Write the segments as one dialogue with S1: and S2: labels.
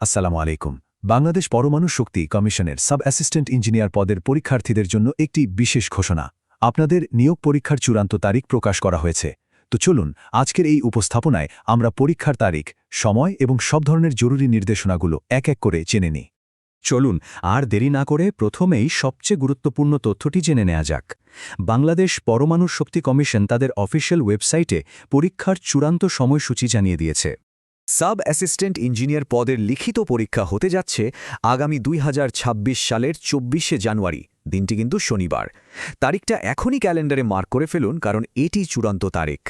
S1: আসসালামু আলাইকুম। বাংলাদেশ পরমাণু শক্তি কমিশনের সাব অ্যাসিস্ট্যান্ট ইঞ্জিনিয়ার পদের পরীক্ষার্থীদের জন্য একটি বিশেষ ঘোষণা। আপনাদের নিয়োগ পরীক্ষার চূড়ান্ত তারিখ প্রকাশ করা হয়েছে। তো চলুন আজকের এই উপস্থাপনায় আমরা পরীক্ষার তারিখ, সময় এবং সব ধরনের জরুরি নির্দেশনাগুলো এক এক করে জেনে নিই।
S2: চলুন আর দেরি না করে প্রথমেই সবচেয়ে গুরুত্বপূর্ণ তথ্যটি জেনে নেওয়া যাক। বাংলাদেশ পরমাণু শক্তি কমিশন তাদের অফিসিয়াল ওয়েবসাইটে পরীক্ষার চূড়ান্ত সময়সূচি জানিয়ে দিয়েছে।
S3: সাব অ্যাসিস্ট্যান্ট ইঞ্জিনিয়ার পদের লিখিত পরীক্ষা হতে যাচ্ছে আগামী ২০২৬ সালের ২৪শে জানুয়ারি, দিনটি কিন্তু শনিবার। তারিখটা এখনই ক্যালেন্ডারে মার্ক করে ফেলুন, কারণ এটি চূড়ান্ত তারিখ।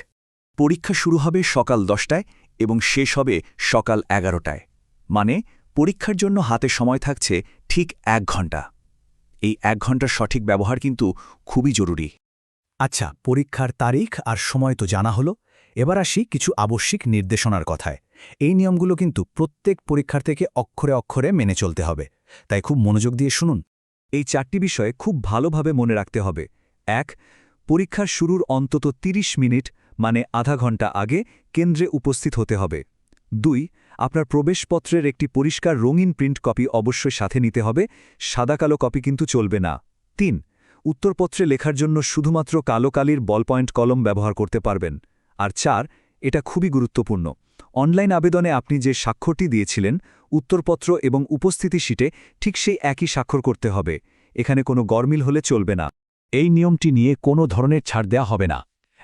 S3: পরীক্ষা শুরু হবে সকাল ১০টায় এবং শেষ হবে সকাল ১১টায়, মানে পরীক্ষার জন্য হাতে সময় থাকছে ঠিক ১ ঘণ্টা। এই ১ ঘণ্টার সঠিক ব্যবহার কিন্তু খুবই জরুরি।
S2: আচ্ছা, পরীক্ষার তারিখ আর সময় তো জানা হলো। এবার আসি কিছু আবশ্যিক নির্দেশনার কথায়। এই নিয়মগুলো কিন্তু প্রত্যেক পরীক্ষার্থীকে অক্ষরে অক্ষরে মেনে চলতে হবে, তাই খুব মনোযোগ দিয়ে শুনুন।
S3: এই ৪টি বিষয়ে খুব ভালোভাবে মনে রাখতে হবে। ১. পরীক্ষার শুরুর অন্তত ৩০ মিনিট মানে আধা ঘণ্টা আগে কেন্দ্রে উপস্থিত হতে হবে। ২. আপনার প্রবেশপত্রের একটি পরিষ্কার রঙিন প্রিন্ট কপি অবশ্যই সাথে নিতে হবে, সাদা কালো কপি কিন্তু চলবে না। ৩. উত্তরপত্রে লেখার জন্য শুধুমাত্র কালো কালির বল পয়েন্ট কলম ব্যবহার করতে পারবেন। আর ৪. এটা খুবই গুরুত্বপূর্ণ, অনলাইন আবেদনে আপনি যে স্বাক্ষরটি দিয়েছিলেন উত্তরপত্র এবং উপস্থিতি শিটে ঠিক সেই একই স্বাক্ষর করতে হবে। এখানে কোনো গরমিল হলে চলবে না।
S1: এই নিয়মটি নিয়ে কোনো ধরনের ছাড় দেওয়া হবে না।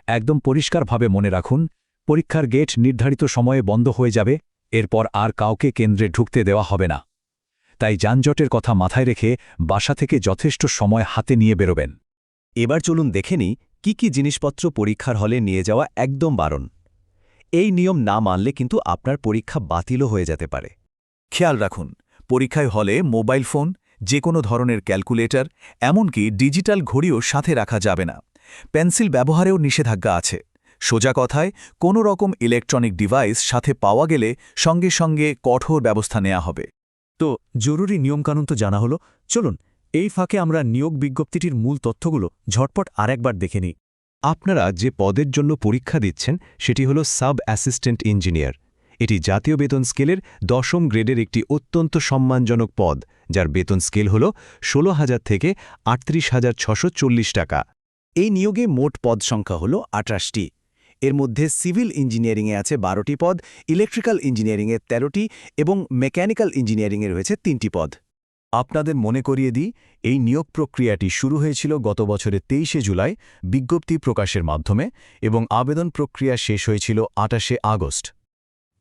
S1: একদম পরিষ্কারভাবে মনে রাখুন, পরীক্ষার গেট নির্ধারিত সময়ে বন্ধ হয়ে যাবে, এরপর আর কাউকে কেন্দ্রে ঢুকতে দেওয়া হবে না। তাই যানজটের কথা মাথায় রেখে বাসা থেকে যথেষ্ট সময় হাতে নিয়ে বেরোবেন।
S2: এবার চলুন দেখে নিই কি জিনিসপত্র পরীক্ষার হলে নিয়ে যাওয়া একদম বারণ। এই নিয়ম না মানলে কিন্তু আপনার পরীক্ষা বাতিলও হয়ে যেতে পারে।
S1: খেয়াল রাখুন, পরীক্ষায় হলে মোবাইল ফোন, যে কোনো ধরনের ক্যালকুলেটর, এমনকি ডিজিটাল ঘড়িও সাথে রাখা যাবে না। পেন্সিল ব্যবহারেও নিষেধাজ্ঞা আছে। সোজা কথায়, কোনো রকম ইলেকট্রনিক ডিভাইস সাথে পাওয়া গেলে সঙ্গে সঙ্গে কঠোর ব্যবস্থা নেওয়া হবে।
S2: তো জরুরি নিয়মকানুন তো জানা হলো, চলুন এই ফাঁকে আমরা নিয়োগ বিজ্ঞপ্তিটির মূল তথ্যগুলো ঝটপট আরেকবার দেখে নিই।
S4: আপনারা যে পদের জন্য পরীক্ষা দিচ্ছেন সেটি হল সাব অ্যাসিস্ট্যান্ট ইঞ্জিনিয়ার। এটি জাতীয় বেতন স্কেলের ১০ম গ্রেডের একটি অত্যন্ত সম্মানজনক পদ, যার বেতন স্কেল হল ১৬,০০০ থেকে ৩৮,৬৪০ টাকা।
S2: এই নিয়োগে মোট পদ সংখ্যা হল ২৮টি। এর মধ্যে সিভিল ইঞ্জিনিয়ারিংয়ে আছে ১২টি পদ, ইলেকট্রিক্যাল ইঞ্জিনিয়ারিংয়ে ১৩টি এবং মেকানিক্যাল ইঞ্জিনিয়ারিংয়ে রয়েছে ৩টি পদ।
S1: আপনাদের মনে করিয়ে দিই, এই নিয়োগ প্রক্রিয়াটি শুরু হয়েছিল গত বছরের ২৩শে জুলাই বিজ্ঞপ্তি প্রকাশের মাধ্যমে এবং আবেদন প্রক্রিয়া শেষ হয়েছিল ২৮শে আগস্ট।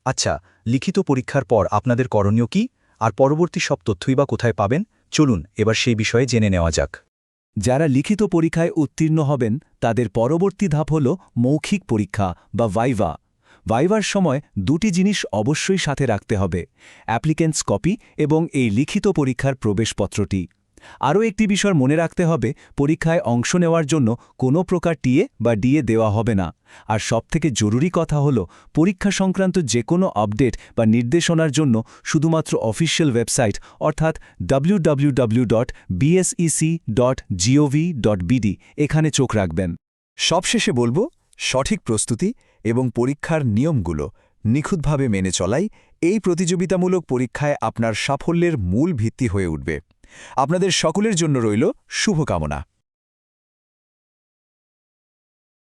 S2: আচ্ছা, লিখিত পরীক্ষার পর আপনাদের করণীয় কি আর পরবর্তী সব তথ্যই বা কোথায় পাবেন? চলুন এবার সেই বিষয়ে জেনে নেওয়া যাক।
S1: যারা লিখিত পরীক্ষায় উত্তীর্ণ হবেন তাদের পরবর্তী ধাপ হল মৌখিক পরীক্ষা বা ভাইভা। ভাইভার সময় দুটি জিনিস অবশ্যই সাথে রাখতে হবে, অ্যাপ্লিক্যান্টস কপি এবং এই লিখিত পরীক্ষার প্রবেশপত্রটি। আরও একটি বিষয় মনে রাখতে হবে, পরীক্ষায় অংশ নেওয়ার জন্য কোনো প্রকার টিএ বা ডিএ দেওয়া হবে না। আর সবথেকে জরুরি কথা হল, পরীক্ষা সংক্রান্ত যে কোনো আপডেট বা নির্দেশনার জন্য শুধুমাত্র অফিসিয়াল ওয়েবসাইট অর্থাৎ www.bsec.gov.bd এখানে চোখ রাখবেন। সবশেষে বলবো, সঠিক প্রস্তুতি এবং পরীক্ষার নিয়মগুলো নিখুঁতভাবে মেনে চলাই এই প্রতিযোগিতামূলক পরীক্ষায় আপনার সাফল্যের মূল ভিত্তি হয়ে উঠবে। আপনাদের সকলের জন্য রইল শুভকামনা।